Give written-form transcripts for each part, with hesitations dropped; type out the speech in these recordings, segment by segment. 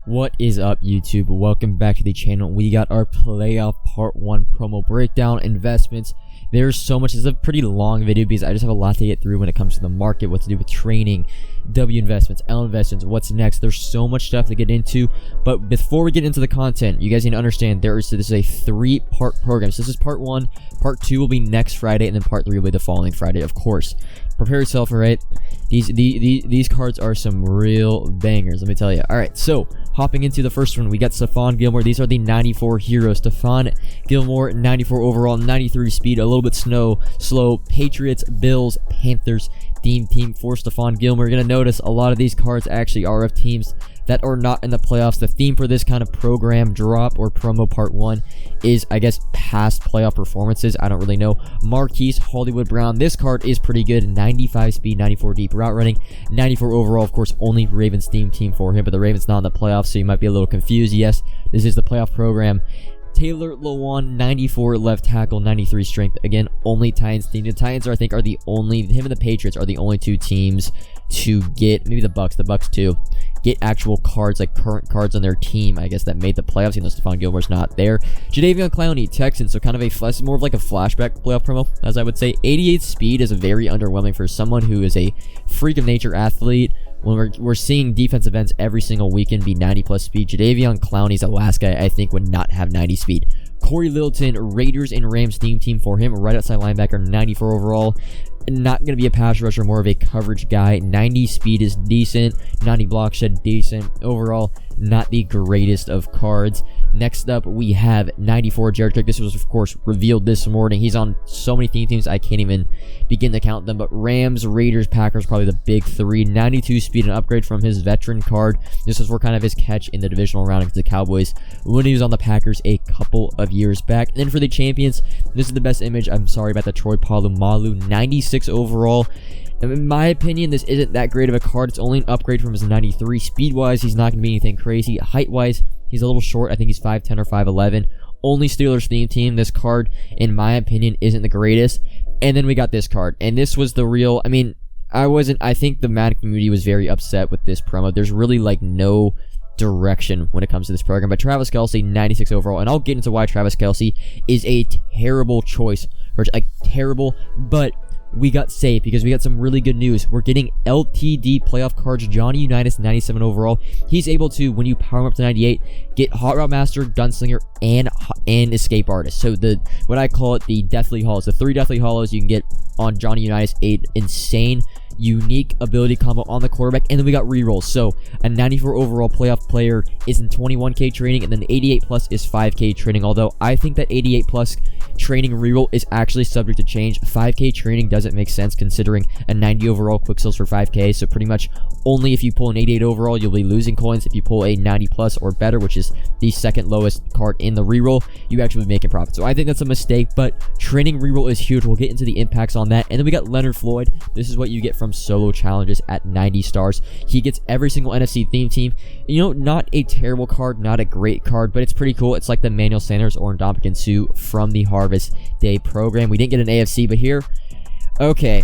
What is up, YouTube? Welcome back to the channel. We got our playoff part 1 promo breakdown, investments. There's so much. This is a pretty long video because I just have a lot to get through when it comes to the market, what to do with training, W investments, L investments, what's next. There's so much stuff to get into. But before we get into the content, you guys need to understand this is a 3-part program. So this is part 1, part 2 will be next Friday, and then part 3 will be the following Friday, of course. Prepare yourself, alright? These cards are some real bangers, let me tell you. Alright, so hopping into the first one, we got Stephon Gilmore. These are the 94 heroes. Stephon Gilmore, 94 overall, 93 speed, a little bit slow. Patriots, Bills, Panthers, theme team for Stephon Gilmore. You're going to notice a lot of these cards actually are of teams that are not in the playoffs. The theme for this kind of program drop or promo part 1 is, I guess, past playoff performances. I don't really know. Marquise Hollywood Brown. This card is pretty good. 95 speed, 94 deep route running, 94 overall. Of course, only Ravens theme team for him, but the Ravens not in the playoffs, so you might be a little confused. Yes, this is the playoff program. Taylor Lewan, 94 left tackle, 93 strength. Again, only Titans team. The Titans, I think, are the only, him and the Patriots are the only 2 teams to get, maybe the Bucks too, get actual cards, like current cards on their team, I guess, that made the playoffs, even though Stephon Gilmore's not there. Jadeveon Clowney, Texans, so kind of more of like a flashback playoff promo, as I would say. 88 speed is very underwhelming for someone who is a freak of nature athlete. When we're seeing defensive ends every single weekend be 90 plus speed, Jadeveon Clowney's the last guy I think would not have 90 speed. Corey Littleton, Raiders and Rams theme team for him, right outside linebacker, 94 overall. Not going to be a pass rusher, more of a coverage guy. 90 speed is decent, 90 block shed decent. Overall, not the greatest of cards. Next up, we have 94 Jared Cook. This was, of course, revealed this morning. He's on so many theme teams, I can't even begin to count them. But Rams, Raiders, Packers, probably the big 3. 92 speed, an upgrade from his veteran card. This was for kind of his catch in the divisional round against the Cowboys when he was on the Packers a couple of years back. And then for the champions, this is the best image. I'm sorry about the Troy Polamalu. 96 overall. In my opinion, this isn't that great of a card. It's only an upgrade from his 93. Speed-wise, he's not going to be anything crazy. Height-wise, he's a little short. I think he's 5'10 or 5'11. Only Steelers theme team. This card, in my opinion, isn't the greatest. And then we got this card. And this was the real... I mean, I think the Madden community was very upset with this promo. There's really, like, no direction when it comes to this program. But Travis Kelce, 96 overall. And I'll get into why Travis Kelce is a terrible choice. Or, like, terrible, but... we got saved because we got some really good news. We're getting LTD playoff cards. Johnny Unitas, 97 overall. He's able to, when you power him up to 98, get Hot Route Master, Gunslinger, and Escape Artist. So what I call it, the Deathly Hollows. The 3 Deathly Hollows you can get on Johnny Unitas. A insane, unique ability combo on the quarterback. And then we got rerolls. So a 94 overall playoff player is in 21k training, and then 88 plus is 5k training. Although I think that 88 plus training reroll is actually subject to change. 5k training doesn't make sense considering a 90 overall quick sales for 5k. So pretty much only if you pull an 88 overall, you'll be losing coins. If you pull a 90 plus or better, which is the second lowest card in the reroll, you actually be making profit. So I think that's a mistake, but training reroll is huge. We'll get into the impacts on that. And then we got Leonard Floyd. This is what you get from solo challenges at 90 stars. He gets every single NFC theme team. You know, not a terrible card, not a great card, but it's pretty cool. It's like the Manuel Sanders or Ndamukong Suh from the Harvest Day program. We didn't get an AFC, but here, okay,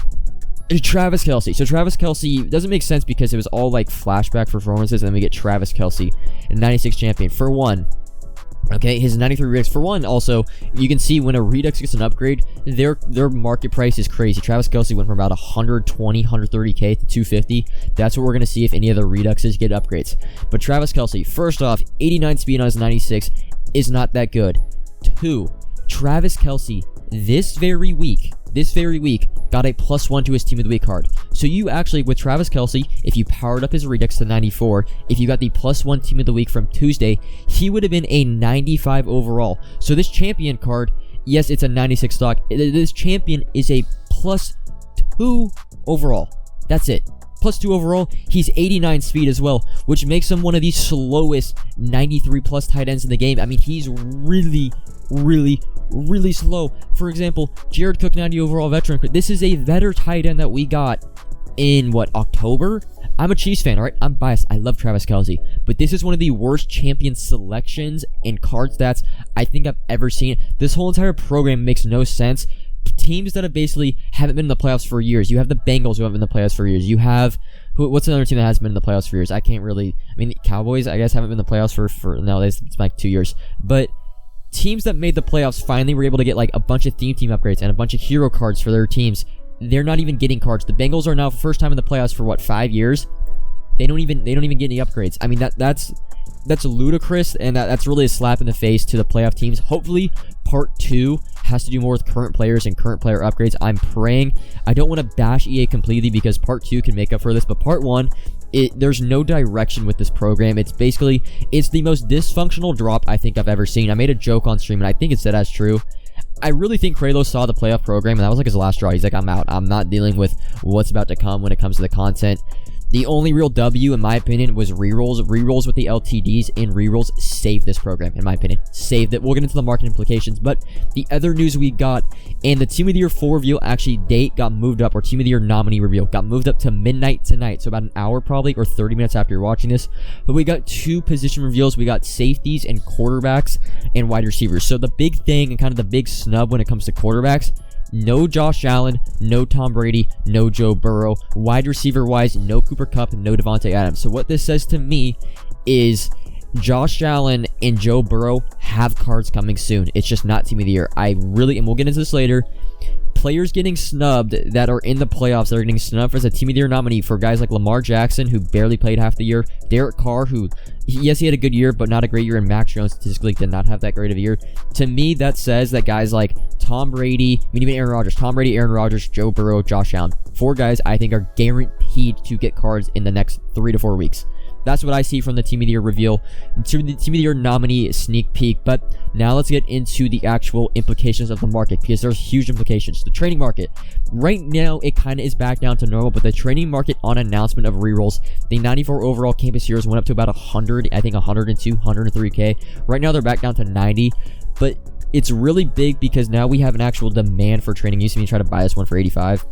Travis Kelce. So Travis Kelce doesn't make sense because it was all like flashback performances, and then we get Travis Kelce, a 96 champion. For one, okay, his 93 Redux. For one, also, you can see when a Redux gets an upgrade, their market price is crazy. Travis Kelce went from about 120, 130k to 250. That's what we're going to see if any of the Reduxes get upgrades. But Travis Kelce, first off, 89 speed on his 96 is not that good. 2, Travis Kelce, this very week, got a +1 to his Team of the Week card. So you actually, with Travis Kelce, if you powered up his Redux to 94, if you got the +1 Team of the Week from Tuesday, he would have been a 95 overall. So this champion card, yes, it's a 96 stock. This champion is a +2 overall. That's it. +2 overall. He's 89 speed as well, which makes him one of the slowest 93 plus tight ends in the game. I mean, he's really slow. For example, Jared Cook, 90 overall veteran. This is a better tight end that we got in, October? I'm a Chiefs fan, alright? I'm biased. I love Travis Kelce. But this is one of the worst champion selections and card stats I think I've ever seen. This whole entire program makes no sense. Teams that have basically haven't been in the playoffs for years. You have the Bengals who haven't been in the playoffs for years. You have, What's another team that has been in the playoffs for years? I can't really. I mean, Cowboys, I guess, haven't been in the playoffs for no, it's like 2 years. But teams that made the playoffs finally were able to get like a bunch of theme team upgrades and a bunch of hero cards for their teams. They're not even getting cards. The Bengals are now first time in the playoffs for what, 5 years? They don't even get any upgrades. I mean, that's ludicrous, and that's really a slap in the face to the playoff teams. Hopefully, part 2 has to do more with current players and current player upgrades. I'm praying. I don't want to bash EA completely because part 2 can make up for this, but part 1, there's no direction with this program. It's the most dysfunctional drop I think I've ever seen. I made a joke on stream, and I think it's dead as true. I really think Kralos saw the playoff program, and that was like his last straw. He's like, I'm out. I'm not dealing with what's about to come when it comes to the content. The only real W, in my opinion, was rerolls. Rerolls with the LTDs and rerolls saved this program, in my opinion. Saved it. We'll get into the market implications, but the other news we got, and the Team of the Year 4 reveal, actually, date got moved up, or Team of the Year nominee reveal got moved up to midnight tonight, so about an hour probably, or 30 minutes after you're watching this. But we got 2 position reveals. We got safeties and quarterbacks and wide receivers. So the big thing and kind of the big snub when it comes to quarterbacks, no Josh Allen, no Tom Brady, no Joe Burrow. Wide receiver-wise, no Cooper Kupp, no Devontae Adams. So what this says to me is Josh Allen and Joe Burrow have cards coming soon. It's just not Team of the Year. And we'll get into this later, players getting snubbed that are in the playoffs, that are getting snubbed as a Team of the Year nominee for guys like Lamar Jackson, who barely played half the year, Derek Carr, who, yes, he had a good year, but not a great year, and Max Jones statistically did not have that great of a year. To me, that says that guys like Tom Brady, I mean, even Aaron Rodgers, Tom Brady, Aaron Rodgers, Joe Burrow, Josh Allen, 4 guys I think are guaranteed to get cards in the next 3 to 4 weeks. That's what I see from the Team of the Year reveal, the Team of the Year nominee sneak peek. But now let's get into the actual implications of the market, because there's huge implications. The trading market, right now, it kind of is back down to normal, but the trading market on announcement of rerolls, the 94 overall campus heroes went up to about 100, I think 102, 103K. Right now, they're back down to 90, but it's really big because now we have an actual demand for trading. You see me try to buy this one for 85.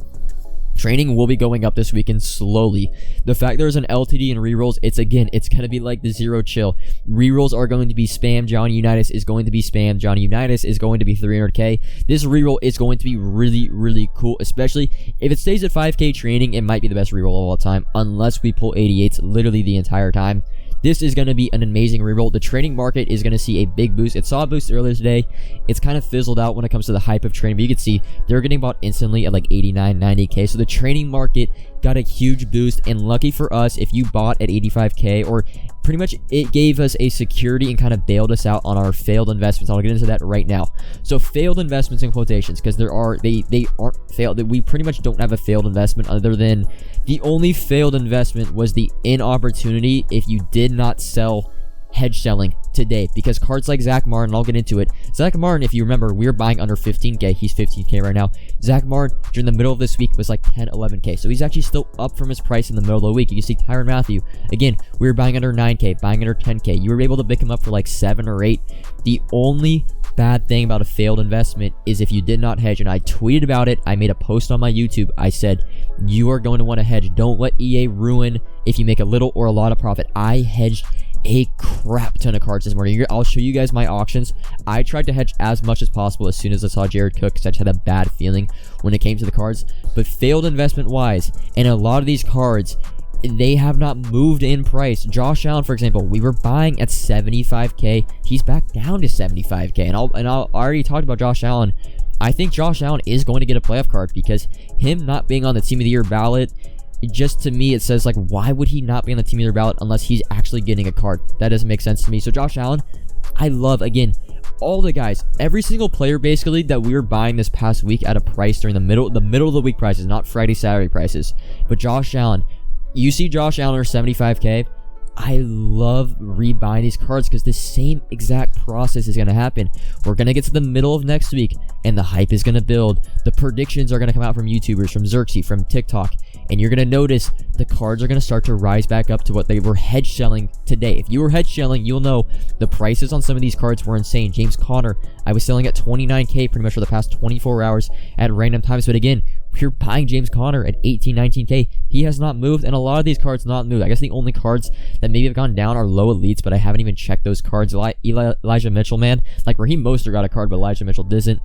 Training will be going up this weekend slowly. The fact there's an LTD and rerolls, it's going to be like the zero chill. Rerolls are going to be spam. Johnny Unitas is going to be spam. Johnny Unitas is going to be 300K. This reroll is going to be really, really cool, especially if it stays at 5K training. It might be the best reroll of all time, unless we pull 88s literally the entire time. This is going to be an amazing reroll. The trading market is going to see a big boost. It saw a boost earlier today. It's kind of fizzled out when it comes to the hype of trading, but you can see they're getting bought instantly at like 89, 90K. So the trading market got a huge boost, and lucky for us, if you bought at 85K, or pretty much it gave us a security and kind of bailed us out on our failed investments. I'll get into that right now. So failed investments in quotations, because they aren't failed. We pretty much don't have a failed investment, other than the only failed investment was the opportunity if you did not sell hedge selling today, because cards like Zach Martin, I'll get into it. Zach Martin, if you remember, we were buying under 15K. He's 15K right now. Zach Martin during the middle of this week was like 10, 11K. So he's actually still up from his price in the middle of the week. You can see Tyrann Mathieu. Again, we were buying under 9K, buying under 10K. You were able to pick him up for like 7 or 8. The only bad thing about a failed investment is if you did not hedge, and I tweeted about it. I made a post on my YouTube. I said, you are going to want to hedge. Don't let EA ruin if you make a little or a lot of profit. I hedged a crap ton of cards this morning. I'll show you guys my auctions. I tried to hedge as much as possible as soon as I saw Jared Cook, because I just had a bad feeling when it came to the cards. But failed investment wise, and a lot of these cards, they have not moved in price. Josh Allen, for example, we were buying at 75K. He's back down to 75K. And I already talked about Josh Allen. I think Josh Allen is going to get a playoff card, because him not being on the Team of the Year ballot, just to me, it says, like, why would he not be on the Team of the Year ballot unless he's actually getting a card? That doesn't make sense to me. So Josh Allen, I love, again, all the guys, every single player basically that we were buying this past week at a price during the middle of the week prices, not Friday, Saturday prices. But Josh Allen, you see Josh Allen or 75K, I love rebuying these cards, because the same exact process is going to happen. We're going to get to the middle of next week, and the hype is going to build. The predictions are going to come out from YouTubers, from Xerxes, from TikTok, and you're going to notice the cards are going to start to rise back up to what they were hedge selling today. If you were hedge selling, you'll know the prices on some of these cards were insane. James Conner, I was selling at 29K pretty much for the past 24 hours at random times. But again, We're buying James Conner at 18, 19K. He has not moved, and a lot of these cards not moved. I guess the only cards that maybe have gone down are low elites, but I haven't even checked those cards. Elijah Mitchell, man. Like, Raheem Mostert got a card, but Elijah Mitchell didn't.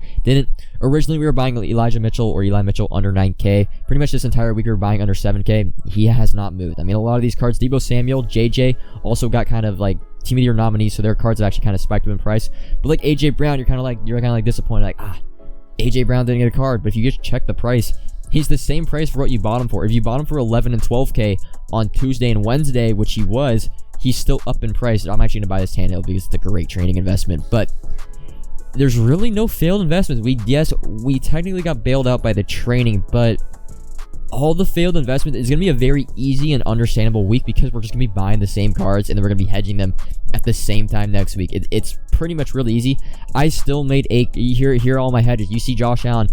Originally, we were buying Elijah Mitchell or Eli Mitchell under 9K. Pretty much this entire week, we were buying under 7K. He has not moved. I mean, a lot of these cards, Deebo Samuel, JJ, also got kind of like Team of the Year nominees, so their cards have actually kind of spiked up in price. But like AJ Brown, you're kind of like disappointed, like, AJ Brown didn't get a card. But if you just check the price, he's the same price for what you bought him for. If you bought him for 11 and 12K on Tuesday and Wednesday, which he was, he's still up in price. I'm actually going to buy this Tannehill because it's a great trading investment. But there's really no failed investments. We technically got bailed out by the training, but all the failed investment is going to be a very easy and understandable week because we're just going to be buying the same cards and then we're going to be hedging them at the same time next week. It's pretty much really easy. I still made here are all my hedges. You see Josh Allen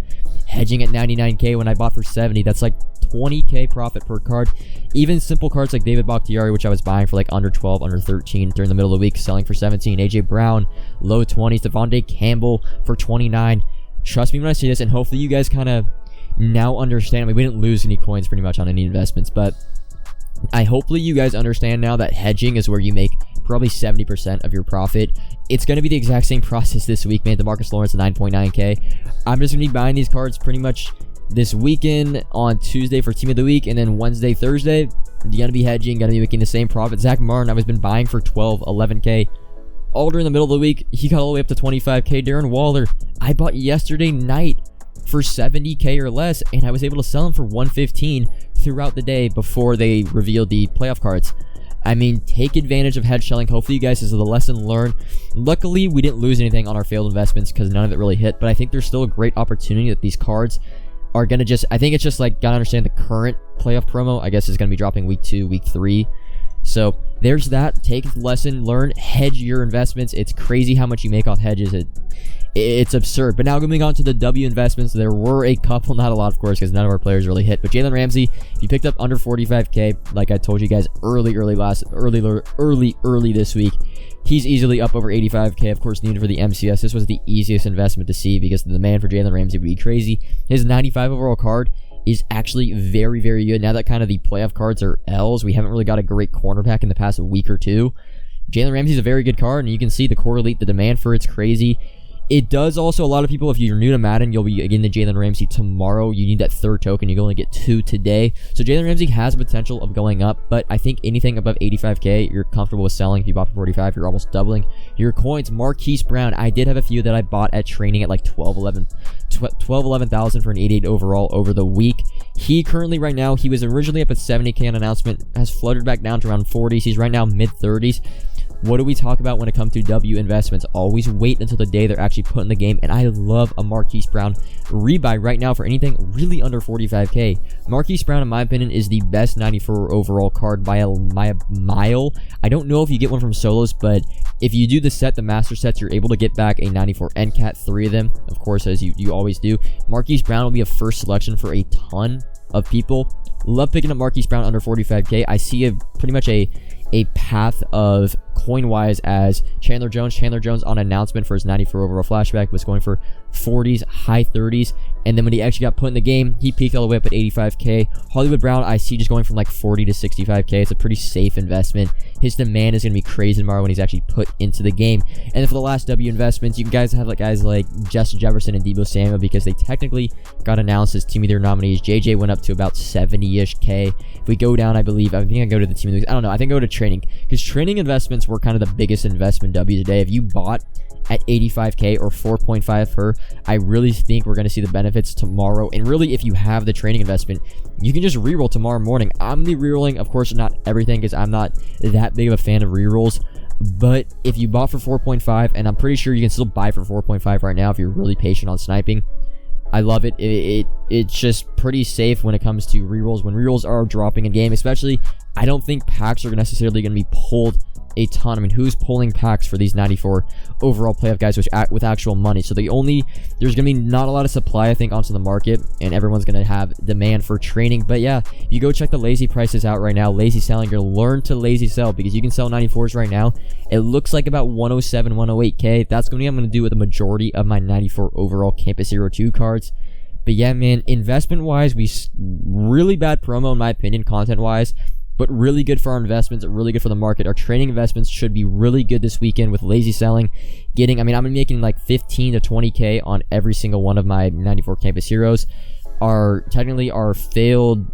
hedging at 99K when I bought for 70. That's like 20K profit per card. Even simple cards like David Bakhtiari, which I was buying for like under 12, under 13 during the middle of the week, selling for 17. AJ Brown, low 20s. Devontae Campbell for 29. Trust me when I say this, and hopefully you guys kind of now understand. I mean, we didn't lose any coins pretty much on any investments, but hopefully you guys understand now that hedging is where you make probably 70% of your profit. It's going to be the exact same process this week, man. DeMarcus Lawrence at 9.9K. I'm just going to be buying these cards pretty much this weekend on Tuesday for Team of the Week, and then Wednesday, Thursday, you're going to be hedging, going to be making the same profit. Zach Martin, I've been buying for 12, 11K. All during the middle of the week, he got all the way up to 25K. Darren Waller, I bought yesterday night for 70K or less, and I was able to sell them for 115 throughout the day before they revealed the playoff cards. I mean, take advantage of hedge selling. Hopefully you guys, this is a lesson learned. Luckily, we didn't lose anything on our failed investments because none of it really hit, but I think there's still a great opportunity that these cards are going to I think it's just like, got to understand the current playoff promo, I guess, is going to be dropping week 2, week 3. So there's that. Take the lesson, learn, hedge your investments. It's crazy how much you make off hedges. It's absurd. But now moving on to the W investments, there were a couple, not a lot of course, because none of our players really hit. But Jalen Ramsey, if you picked up under 45K, like I told you guys early this week, he's easily up over 85K. Of course, needed for the MCS. This was the easiest investment to see because the demand for Jalen Ramsey would be crazy. His 95 overall card is actually very, very good. Now that kind of the playoff cards are L's, we haven't really got a great cornerback in the past week or two. Jalen Ramsey's a very good card, and you can see the correlate, the demand for it's crazy. It does also, a lot of people, if you're new to Madden, you'll be getting the Jalen Ramsey tomorrow. You need that third token. You can only get 2 today. So Jalen Ramsey has potential of going up, but I think anything above 85K, you're comfortable with selling. If you bought for 45, you're almost doubling your coins. Marquise Brown, I did have a few that I bought at training at like 11,000 for an 88 overall over the week. He currently, right now, he was originally up at 70K on announcement, has fluttered back down to around 40s. He's right now mid-30s. What do we talk about when it comes to W investments? Always wait until the day they're actually put in the game. And I love a Marquise Brown rebuy right now for anything really under 45K. Marquise Brown, in my opinion, is the best 94 overall card by a mile. I don't know if you get one from solos, but if you do the set, the master sets, you're able to get back a 94 NCAT, 3 of them, of course, as you always do. Marquise Brown will be a first selection for a ton of people. Love picking up Marquise Brown under 45K. I see pretty much a path of coin-wise as Chandler Jones on announcement for his 94 overall flashback was going for 40s, high 30s, and then when he actually got put in the game, he peaked all the way up at 85K. Hollywood Brown, I see just going from like 40 to 65K. It's a pretty safe investment. His demand is going to be crazy tomorrow when he's actually put into the game. And then for the last W investments, you guys have like guys like Justin Jefferson and Deebo Samuel because they technically got announced as Team of the Year nominees. JJ went up to about 70-ish K. If we go down, I think I go to the Team of the Week. I don't know. I think I go to training because training investments were kind of the biggest investment W today. If you bought at 85K or 4.5 per, I really think we're going to see the benefits tomorrow. And really, if you have the training investment, you can just reroll tomorrow morning. I'm the rerolling, of course, not everything because I'm not that big of a fan of rerolls. But if you bought for 4.5, and I'm pretty sure you can still buy for 4.5 right now if you're really patient on sniping, I love it. It's just pretty safe when it comes to rerolls. When rerolls are dropping in game, especially, I don't think packs are necessarily going to be pulled a ton. I mean, who's pulling packs for these 94 overall playoff guys with actual money? So there's going to be not a lot of supply, I think, onto the market, and everyone's going to have demand for training. But yeah, you go check the lazy prices out right now. Lazy selling, you're going to learn to lazy sell because you can sell 94s right now. It looks like about 107, 108K. That's going to be what I'm going to do with the majority of my 94 overall Campus Hero 2 cards. But yeah, man, investment wise, really bad promo in my opinion, content wise, but really good for our investments, really good for the market. Our trading investments should be really good this weekend with lazy selling. I'm making like 15 to 20K on every single one of my 94 campus heroes. Technically our failed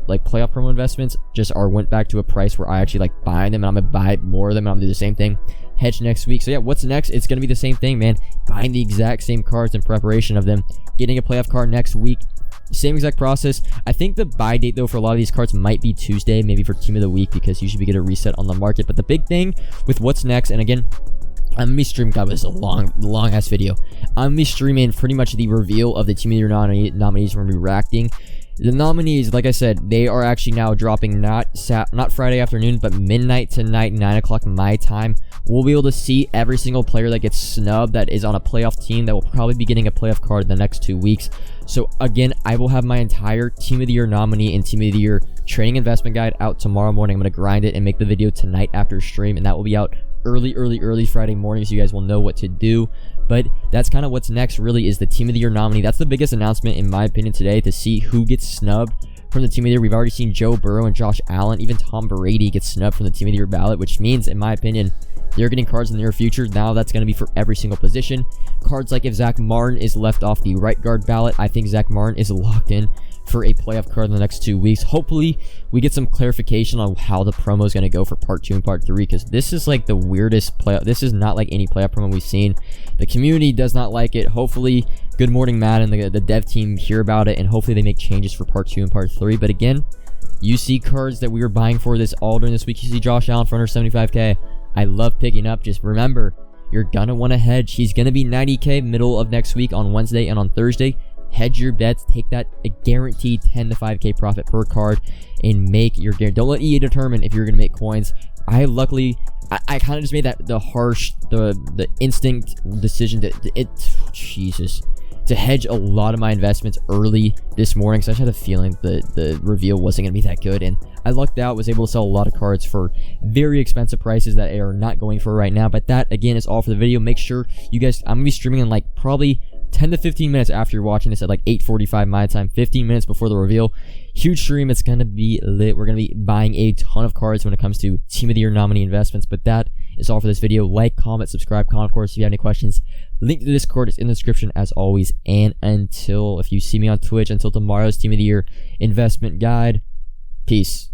like playoff promo investments went back to a price where I actually like buying them, and I'm gonna buy more of them, and I'm gonna do the same thing. Hedge next week. So yeah, what's next? It's gonna be the same thing, man. Buying the exact same cards in preparation of them, getting a playoff card next week. Same exact process. I think the buy date though for a lot of these cards might be Tuesday, maybe for team of the week, because usually we get a reset on the market. But the big thing with what's next, and again, I'm gonna be streaming. God, this is a long ass video. I'm gonna be streaming pretty much the reveal of the team of the year nominees. We're gonna be reacting. The nominees, like I said, they are actually now dropping not Friday afternoon, but midnight tonight, 9 o'clock my time. We'll be able to see every single player that gets snubbed that is on a playoff team that will probably be getting a playoff card in the next 2 weeks. So again, I will have my entire team of the year nominee and team of the year trading investment guide out tomorrow morning. I'm going to grind it and make the video tonight after stream, and that will be out early Friday morning, so you guys will know what to do. But that's kind of what's next, really, is the team of the year nominee. That's the biggest announcement in my opinion today, to see who gets snubbed from the team of the year. We've already seen Joe Burrow and Josh Allen, even Tom Brady get snubbed from the team of the year ballot, which means, in my opinion, they're getting cards in the near future. Now that's going to be for every single position. Cards like if Zach Martin is left off the right guard ballot, I think Zach Martin is locked in for a playoff card in the next 2 weeks. Hopefully we get some clarification on how the promo is going to go for part 2 and part 3, because this is like the weirdest playoff. This is not like any playoff promo we've seen. The community does not like it. Hopefully Good Morning Madden, the dev team, hear about it, and hopefully they make changes for part 2 and part 3. But again, you see cards that we were buying for this all during this week. You see Josh Allen for under 75K. I love picking up. Just remember, you're gonna want to hedge. He's gonna be 90K middle of next week on Wednesday and on Thursday. Hedge your bets, take that a guaranteed 10 to 5K profit per card, and make your guarantee. Don't let EA determine if you're gonna make coins. I kind of just made that the instinct decision to hedge a lot of my investments early this morning, so I just had a feeling the reveal wasn't gonna be that good, and I lucked out, was able to sell a lot of cards for very expensive prices that are not going for right now. But that again is all for the video. Make sure you guys, I'm gonna be streaming in like probably 10 to 15 minutes after you're watching this, at like 8:45 my time, 15 minutes before the reveal. Huge stream. It's gonna be lit. We're gonna be buying a ton of cards when it comes to team of the year nominee investments. But that is all for this video. Like, comment, subscribe, comment, of course, if you have any questions. Link to the Discord is in the description as always. And if you see me on Twitch, until tomorrow's team of the year investment guide, peace.